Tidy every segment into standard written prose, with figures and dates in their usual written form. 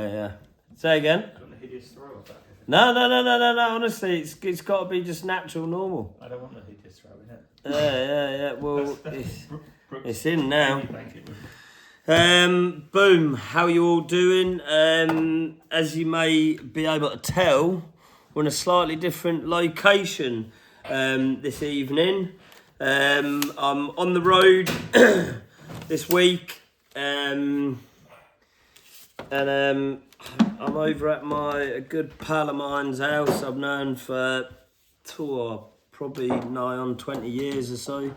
Yeah. Say again. I don't know who just throw of that. No. Honestly, it's got to be just natural, normal. I don't want the who just throw in it. Yeah. Well, it's in now. Thank you. Boom. How are you all doing? As you may be able to tell, we're in a slightly different location this evening. I'm on the road this week, and I'm over at a good pal of mine's house I've known for probably nigh on 20 years or so.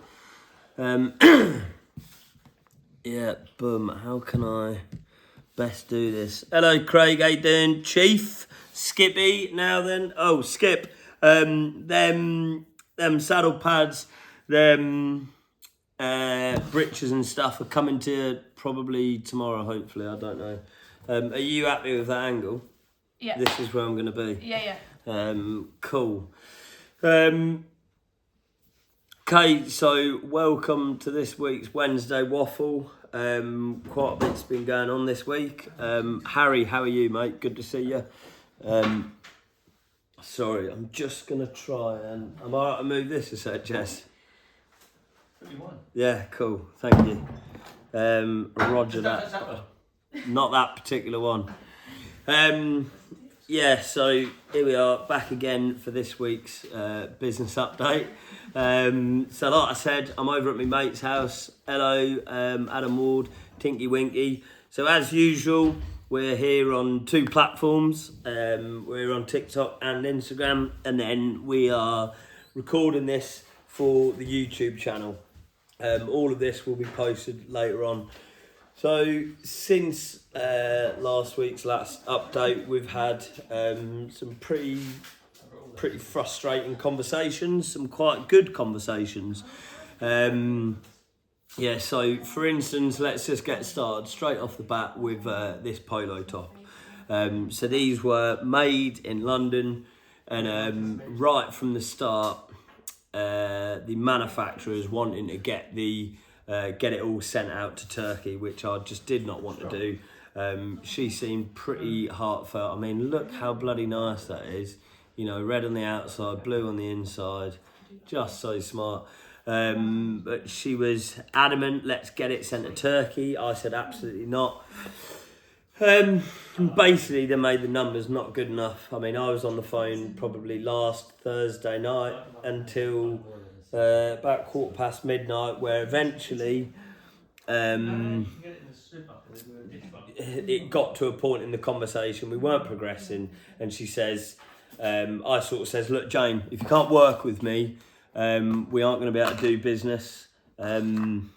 Yeah, boom. How can I best do this? Hello, Craig. How you doing? Chief, Skippy. Now then, Skip. Them saddle pads, them breeches and stuff are coming to probably tomorrow. Hopefully, I don't know. Are you happy with that angle? Yeah. This is where I'm going to be. Yeah. Cool. Okay, so welcome to this week's Wednesday Waffle. Quite a bit's been going on this week. Harry, how are you, mate? Good to see you. Sorry, I'm just going to try and... Am I all right to move this a sec, Jess? 31. Yeah, cool. Thank you. Roger that. Not that particular one. Yeah, so here we are back again for this week's business update. So like I said, I'm over at my mate's house. Hello, Adam Ward, Tinky Winky. So as usual, we're here on two platforms. We're on TikTok and Instagram, and then we are recording this for the YouTube channel. All of this will be posted later on. So since last week's last update, we've had some pretty frustrating conversations, some quite good conversations. Yeah, so for instance, let's just get started straight off the bat with this polo top. So these were made in London, and right from the start, the manufacturers wanting to get it all sent out to Turkey, which I just did not want to do. She seemed pretty heartfelt. I mean, look how bloody nice that is. You know, red on the outside, blue on the inside. Just so smart. But she was adamant, let's get it sent to Turkey. I said, absolutely not. Basically, they made the numbers not good enough. I mean, I was on the phone probably last Thursday night until about midnight, where eventually it got to a point in the conversation we weren't progressing, and she says, I sort of says, look, Jane, if you can't work with me, we aren't going to be able to do business. And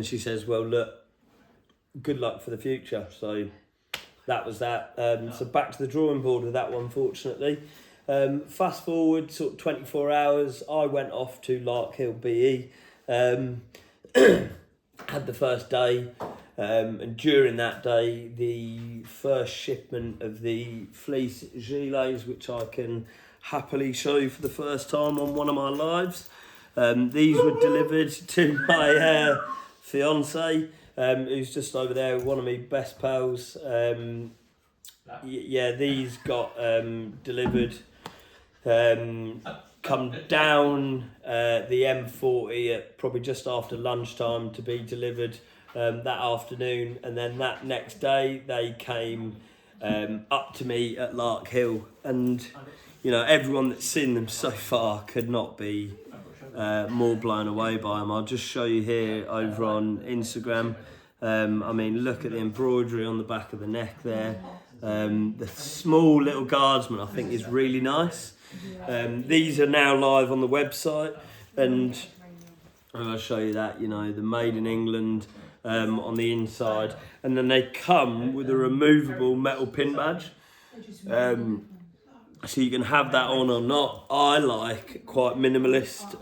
she says, well, look, good luck for the future. So that was that. So back to the drawing board with that one, fortunately. Fast forward sort of 24 hours, I went off to Lockwood BE, had the first day, and during that day, the first shipment of the fleece gilets, which I can happily show you for the first time on one of my lives. These were delivered to my fiance, who's just over there, one of my best pals. Yeah, these got delivered, come down the M40 at probably just after lunchtime to be delivered that afternoon, and then that next day they came up to me at Lark Hill, and you know, everyone that's seen them so far could not be more blown away by them. I'll just show you here over on Instagram. I mean, look at the embroidery on the back of the neck there. The small little guardsman I think is really nice. These are now live on the website, and I'll show you that, you know, the made in England on the inside, and then they come with a removable metal pin badge. So you can have that on or not. I like quite minimalist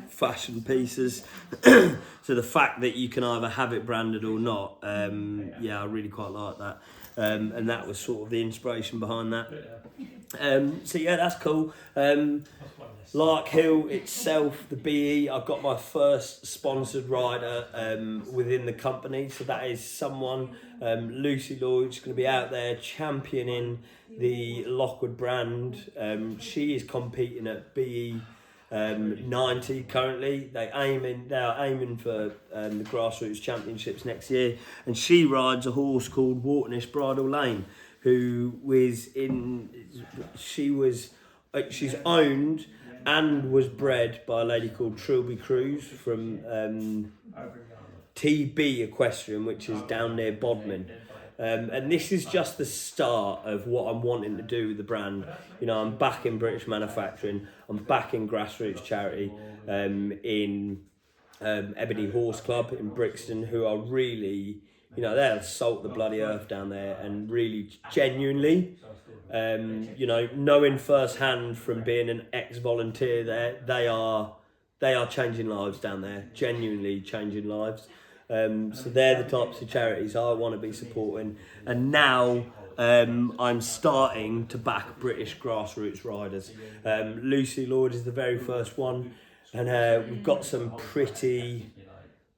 fashion pieces. So the fact that you can either have it branded or not, yeah, I really quite like that. And that was sort of the inspiration behind that. So yeah, that's cool. Larkhill itself, the BE, I've got my first sponsored rider within the company. So that is someone, Lucy Lloyd's going to be out there championing the Lockwood brand. She is competing at BE 90 currently. They are aiming for the grassroots championships next year, and she rides a horse called Whartonish Bridle Lane, she's owned and was bred by a lady called Trilby Cruz from TB Equestrian, which is down near Bodmin. And this is just the start of what I'm wanting to do with the brand. You know, I'm back in British manufacturing, I'm back in grassroots charity in Ebony Horse Club in Brixton, who are really, you know, they'll salt the bloody earth down there, and really genuinely, you know, knowing firsthand from being an ex-volunteer there, they are changing lives down there, genuinely changing lives. So they're the types of charities I want to be supporting, and now I'm starting to back British grassroots riders. Lucy Lloyd is the very first one, and we've got some pretty,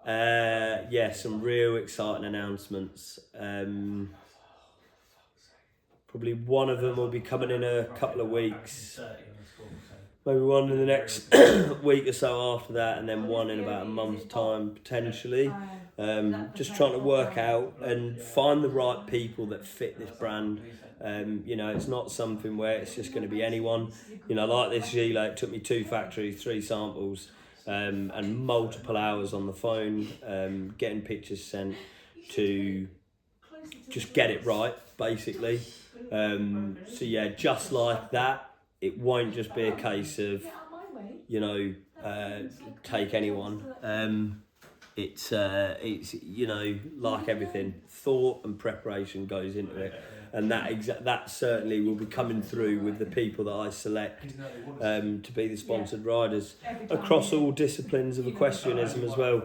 some real exciting announcements. Probably one of them will be coming in a couple of weeks. Maybe one in the next week or so after that, and then one in about a month's time potentially. Just trying to work out and find the right people that fit this brand. You know, it's not something where it's just going to be anyone. You know, like this gilet, it took me 2 factories, 3 samples, and multiple hours on the phone, getting pictures sent to just get it right, basically. So yeah, just like that. It won't just be a case of, you know, take anyone. It's you know, like everything, thought and preparation goes into it, and that certainly will be coming through with the people that I select to be the sponsored riders across all disciplines of equestrianism as well.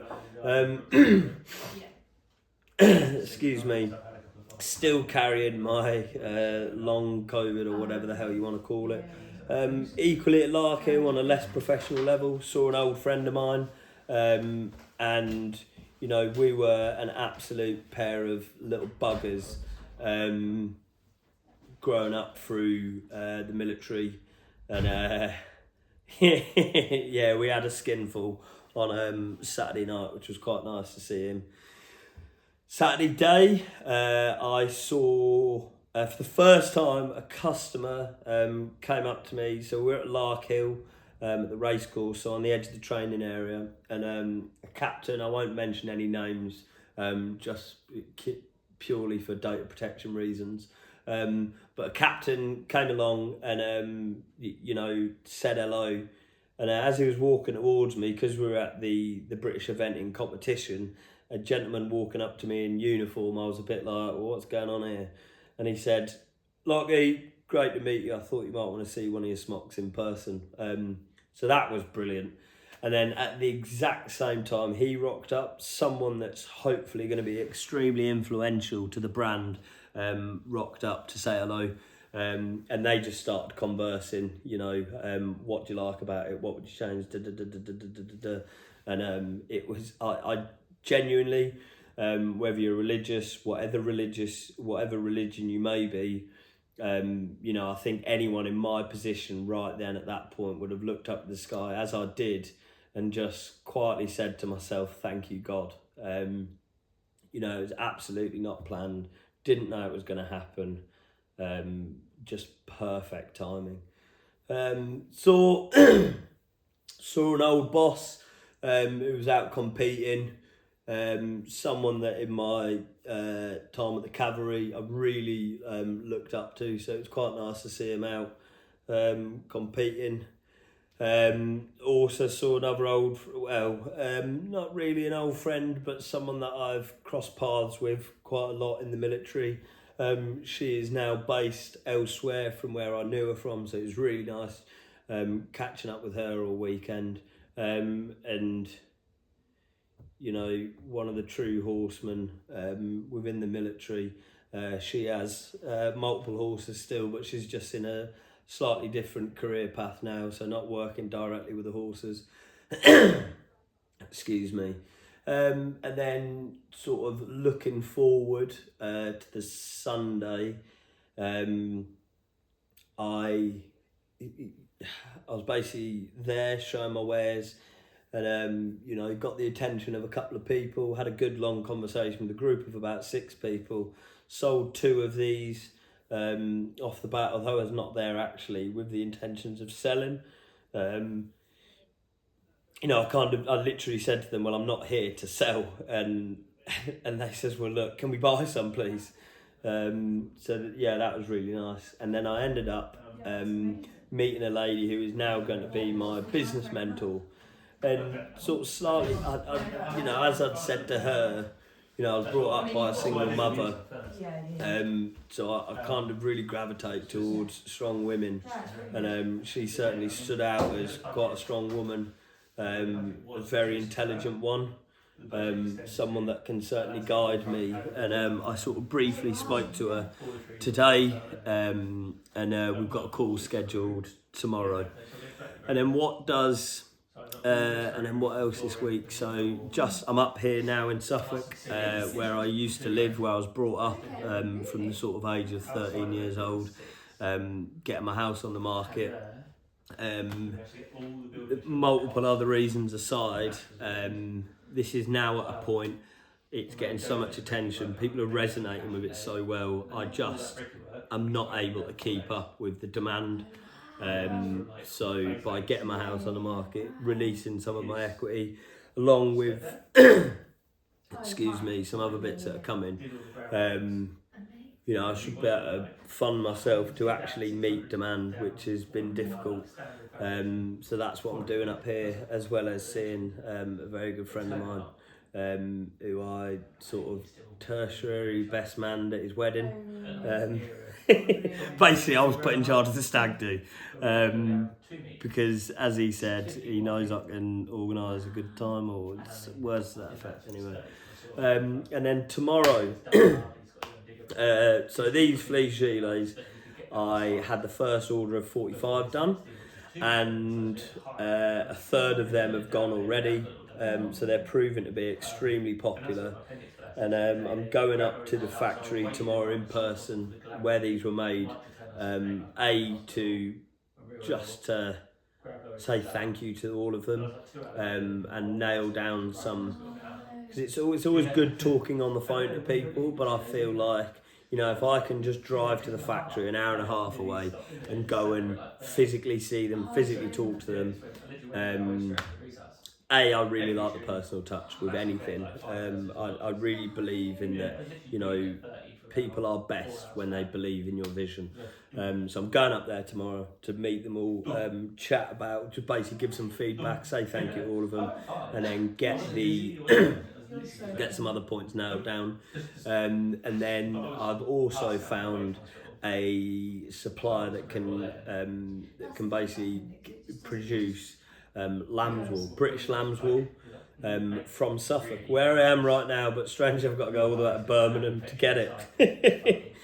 Excuse me. Still carrying my long COVID or whatever the hell you want to call it. Equally at Larkhill, on a less professional level, saw an old friend of mine, and you know, we were an absolute pair of little buggers growing up through the military, and yeah, we had a skinful on Saturday night, which was quite nice to see him. Saturday day, I saw for the first time a customer came up to me. So we're at Larkhill at the racecourse, so on the edge of the training area, and a captain, I won't mention any names, just purely for data protection reasons, but a captain came along and you know, said hello, and as he was walking towards me, because we were at the British eventing competition, a gentleman walking up to me in uniform, I was a bit like, well, what's going on here? And he said, Lockie, great to meet you. I thought you might want to see one of your smocks in person. So that was brilliant. And then at the exact same time, he rocked up, someone that's hopefully going to be extremely influential to the brand, rocked up to say hello. And they just started conversing, you know, what do you like about it? What would you change? And it was, I genuinely, whether you're religious, whatever religion you may be, you know, I think anyone in my position right then at that point would have looked up at the sky, as I did, and just quietly said to myself, thank you, God. You know, it was absolutely not planned, didn't know it was going to happen, just perfect timing. Saw an old boss who was out competing, someone that in my time at the cavalry I really looked up to, so it was quite nice to see him out competing. Also saw another old, not really an old friend, but someone that I've crossed paths with quite a lot in the military. She is now based elsewhere from where I knew her from, so it was really nice catching up with her all weekend. And you know, one of the true horsemen within the military. She has multiple horses still, but she's just in her slightly different career path now, so not working directly with the horses. Excuse me. And then sort of looking forward to the Sunday, I was basically there showing my wares, and got the attention of a couple of people, had a good long conversation with a group of about 6 people, sold 2 of these off the bat, although I was not there actually with the intentions of selling. I literally said to them, well, I'm not here to sell, and they says, well, look, can we buy some, please? That was really nice. And then I ended up meeting a lady who is now going to be my business mentor, and sort of slightly, as I'd said to her, I was brought up by a single mother, so I kind of really gravitate towards strong women, and she certainly stood out as quite a strong woman. A very intelligent one, someone that can certainly guide me, and I sort of briefly spoke to her today, and we've got a call scheduled tomorrow. And then what else this week? So I'm up here now in Suffolk, where I used to live, where I was brought up from the sort of age of 13 years old, getting my house on the market. Multiple other reasons aside, this is now at a point, it's getting so much attention, people are resonating with it so well, I'm not able to keep up with the demand. So by getting my house on the market, releasing some of my equity, along with some other bits that are coming, I should be able to fund myself to actually meet demand, which has been difficult. So that's what I'm doing up here, as well as seeing a very good friend of mine, who I sort of tertiary best man at his wedding. Basically, I was put in charge of the stag do, because, as he said, he knows I can organise a good time, or words to that effect anyway. And then tomorrow, so these fleece gilets, I had the first order of 45 done, and a third of them have gone already, so they're proving to be extremely popular. And I'm going up to the factory tomorrow in person where these were made, to just say thank you to all of them, and nail down some, because it's always good talking on the phone to people, but I feel like, if I can just drive to the factory an hour and a half away and go and physically see them, physically talk to them, I really like the personal touch with anything. I really believe in that, people are best when they believe in your vision. So I'm going up there tomorrow to meet them all, chat about, just basically give some feedback, say thank you to all of them, and then get some other points nailed down. And then I've also found a supplier that can basically produce lamb's wool, British lamb's wool, from Suffolk, where I am right now, but strangely I've got to go all the way to Birmingham to get it.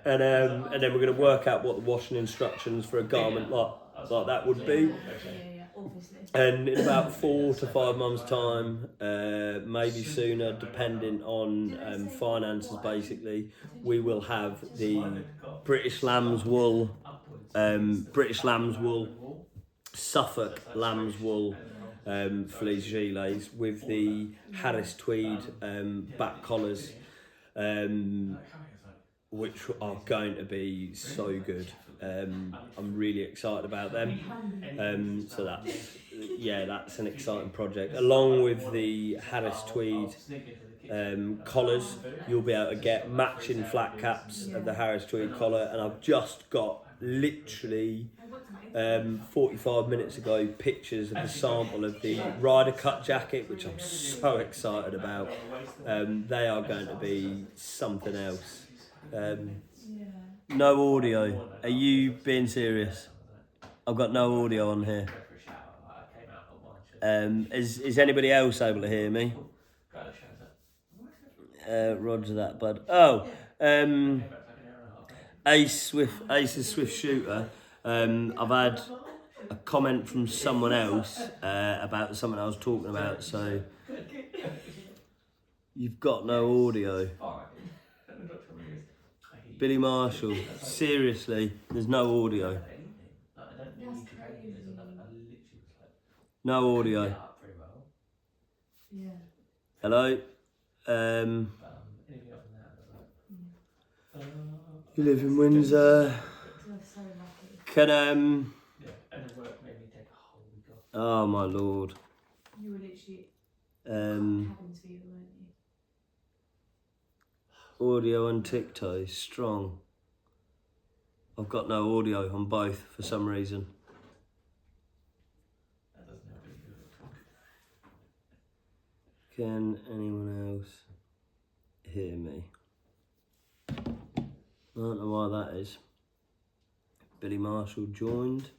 And then we're going to work out what the washing instructions for a garment like that would be. And in about 4 to 5 months' time, maybe sooner, depending on finances, basically, we will have the British lamb's wool, Suffolk lamb's wool fleece gilets with the Harris tweed back collars, which are going to be so good. I'm really excited about them. So that's an exciting project. Along with the Harris tweed collars, you'll be able to get matching flat caps of the Harris tweed collar, and I've just got literally 45 minutes ago pictures of the sample of the Ryder cut jacket, which I'm so excited about. They are going to be something else. No audio. Are you being serious? I've got no audio on here. Is anybody else able to hear me? Roger that, bud. Ace is Swift Shooter I've had a comment from someone else about something I was talking about, so you've got no audio. Billy Marshall, seriously, there's no audio. No audio. Yeah. Hello? You live in Windsor. You're so lucky. Can, Yeah, and then work made me take a whole week off. oh my lord. You were literally Um, cabin fever, weren't you? audio and TikTok, strong. I've got no audio on both for some reason. That doesn't help me do it. Can anyone else hear me? I don't know why that is. Billy Marshall joined.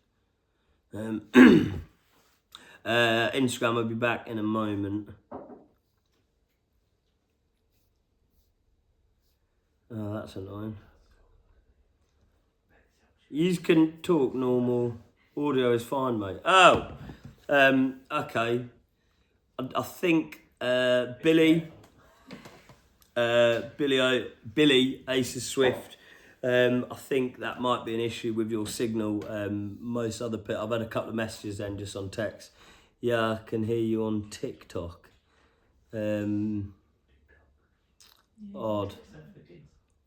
Instagram will be back in a moment. Oh, that's annoying. You can talk normal. Audio is fine, mate. Oh, okay. I think Billy Ace of Swift. I think that might be an issue with your signal. Most other I've had a couple of messages then just on text. Yeah, I can hear you on TikTok. Odd.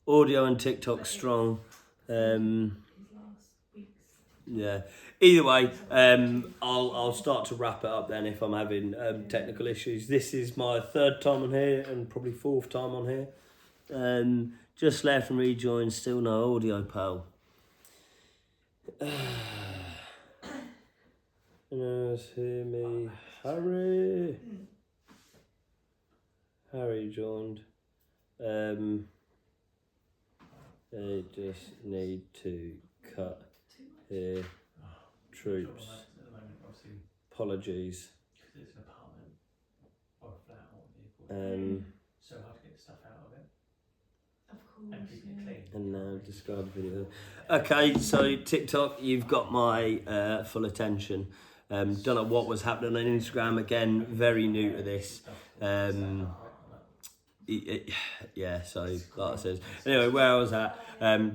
Audio and TikTok strong. Yeah. Either way, I'll start to wrap it up then if I'm having technical issues. This is my third time on here and probably fourth time on here. Just left and rejoined, still no audio, pal. Let's hear me. Harry joined. They just need to cut here. Troops. Apologies. Because it's an apartment or a flat or a vehicle. So hard to get the stuff out of it. Of course. And keeping it clean. And now describe video. Okay, so TikTok, you've got my full attention. Don't know what was happening on Instagram. Again, very new to this. Yeah, so like I said. Anyway, where I was at,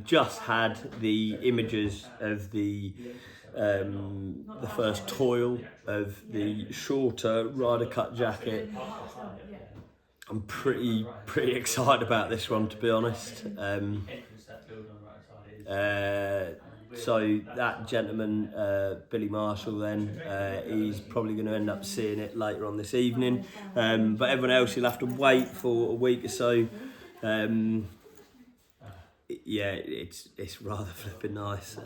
just had the images of the first toil of the shorter Ryder Cut jacket. I'm pretty excited about this one, to be honest. So that gentleman, Billy Marshall, then he's probably going to end up seeing it later on this evening. But everyone else, you'll have to wait for a week or so. Yeah, it's rather flipping nice.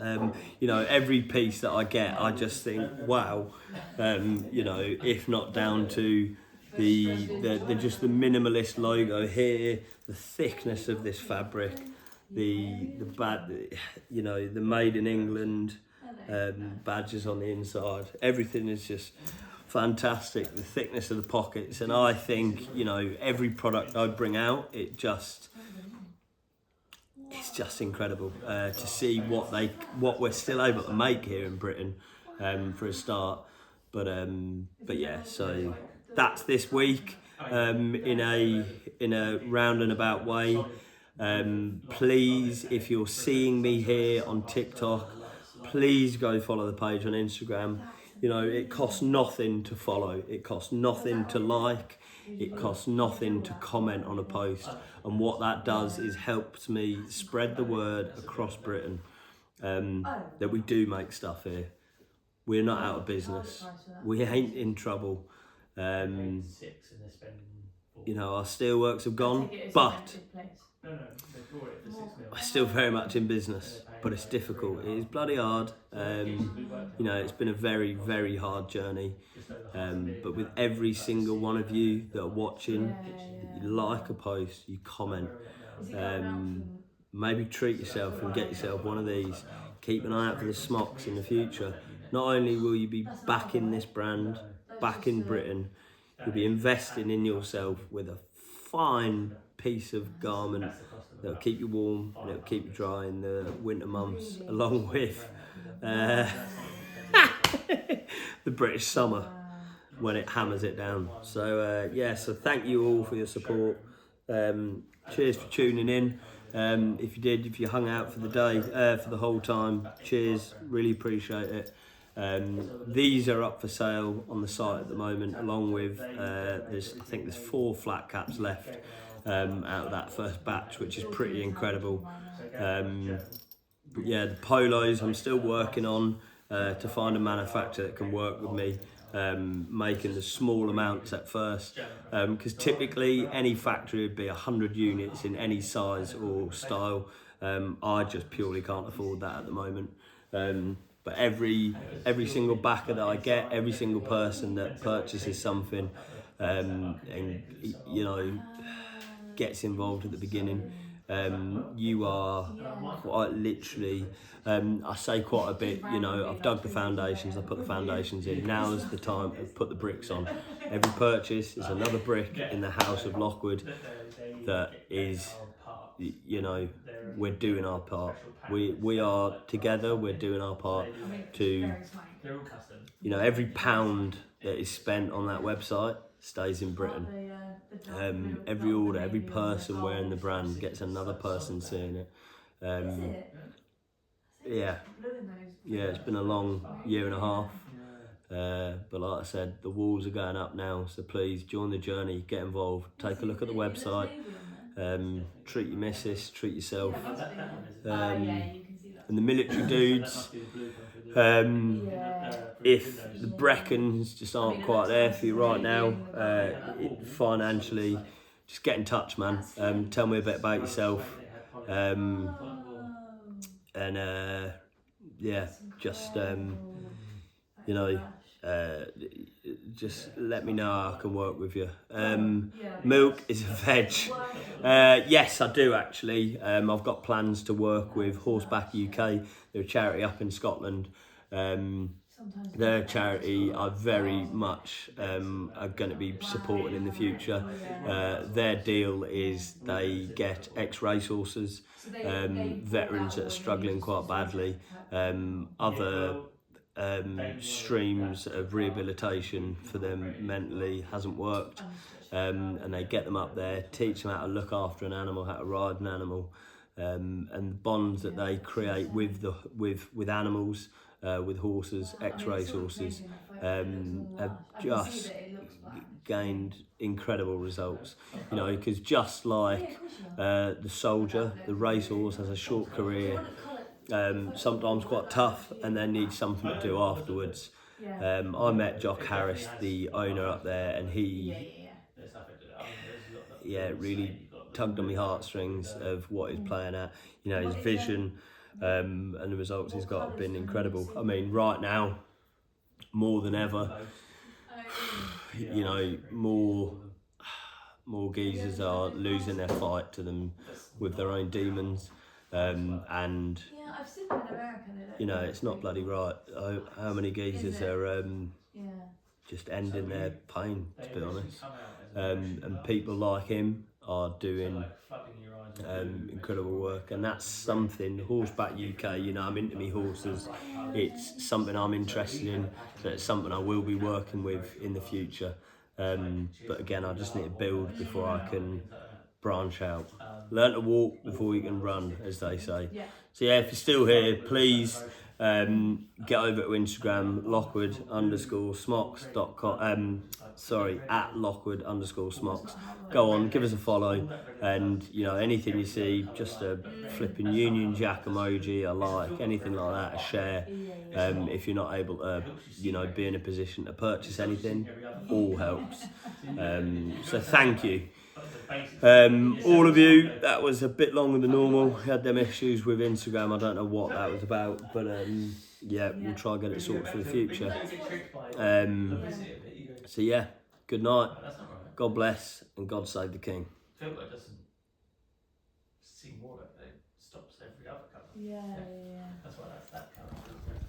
You know, every piece that I get, I just think, wow. You know, if not down to the just the minimalist logo here, the thickness of this fabric. The made in England badges on the inside. Everything is just fantastic. The thickness of the pockets, and I think, you know, every product I bring out, it's just incredible to see what we're still able to make here in Britain for a start. But yeah, so that's this week in a roundabout way. Please, if you're seeing me here on TikTok, please go follow the page on Instagram. You know, it costs nothing to follow. It costs nothing to like. It costs nothing to comment on a post. And what that does is helps me spread the word across Britain that we do make stuff here. We're not out of business. We ain't in trouble. You know, our steelworks have gone, but we're still very much in business, but it's difficult. It is bloody hard. You know, it's been a very, very hard journey. But with every single one of you that are watching, you like a post, you comment, maybe treat yourself and get yourself one of these. Keep an eye out for the smocks in the future. Not only will you be back in this brand, back in Britain, you'll be investing in yourself with a fine piece of garment that'll keep you warm and it'll keep you dry in the winter months, along with The British summer Wow. when it hammers it down. So so thank you all for your support. Cheers for tuning in. If you hung out for the day, for the whole time, cheers. Really appreciate it. These are up for sale on the site at the moment, along with I think there's 4 flat caps left out of that first batch, which is pretty incredible. The polos I'm still working on to find a manufacturer that can work with me, making the small amounts at first, because typically any factory would be 100 units in any size or style. I just purely can't afford that at the moment. But every single backer that I get, every single person that purchases something, and gets involved at the beginning, you are quite literally, I say quite a bit, I've dug the foundations, I put the foundations in, now is the time to put the bricks on. Every purchase is another brick in the house of Lockwood that is, we're doing our part. We are together, we're doing our part to, every pound that is spent on that website stays in Britain. Every order, every person wearing the brand gets another person seeing it. It's been a long year and a half. But like I said, the walls are going up now, so please join the journey, get involved, take a look at the website, treat your missus, treat yourself. And the military dudes, if the Breckons just aren't quite there for you right now, financially, just get in touch, man. Tell me a bit about yourself. Just let me know how I can work with you. Milk is a veg. Yes, I do actually. I've got plans to work with Horseback UK. They're a charity up in Scotland. Their charity I very much are going to be supporting in the future. Their deal is they get ex-racehorses, veterans that are struggling quite badly, other streams of rehabilitation for them mentally hasn't worked, and they get them up there, teach them how to look after an animal, how to ride an animal, and the bonds that they create with animals, with horses, ex-race horses, have just gained incredible results. Because just like the soldier, the racehorse has a short career, sometimes quite tough, and then need something to do afterwards. I met Jock Harris, the owner up there, and he really tugged on my heartstrings of what he's playing at. His vision, and the results he's got have been incredible. I mean, right now, more than ever, more geezers are losing their fight to them with their own demons. And I've seen them in America. They don't it's not bloody right. How many geezers are Yeah. just ending their pain, to be honest. And people like him are doing incredible work, and that's something. Horseback UK, I'm into me horses. It's something I'm interested in, so it's something I will be working with in the future. But again, I just need to build before I can branch out. Learn to walk before you can run, as they say. So if you're still here, please get over to Instagram, Lockwood_smocks.com. At Lockwood_smocks. Go on, give us a follow, and anything you see, just a flipping Union Jack emoji, a like, anything like that, a share. If you're not able to, be in a position to purchase anything, all helps. So thank you. All of you, that was a bit longer than normal. We had them issues with Instagram. I don't know what that was about, but we'll try and get it sorted for the future. Good night. God bless, and God save the King. Philbert doesn't sing more of it, stops every other colour. Yeah. That's why that's that colour.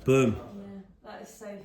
Boom. Yeah, that is so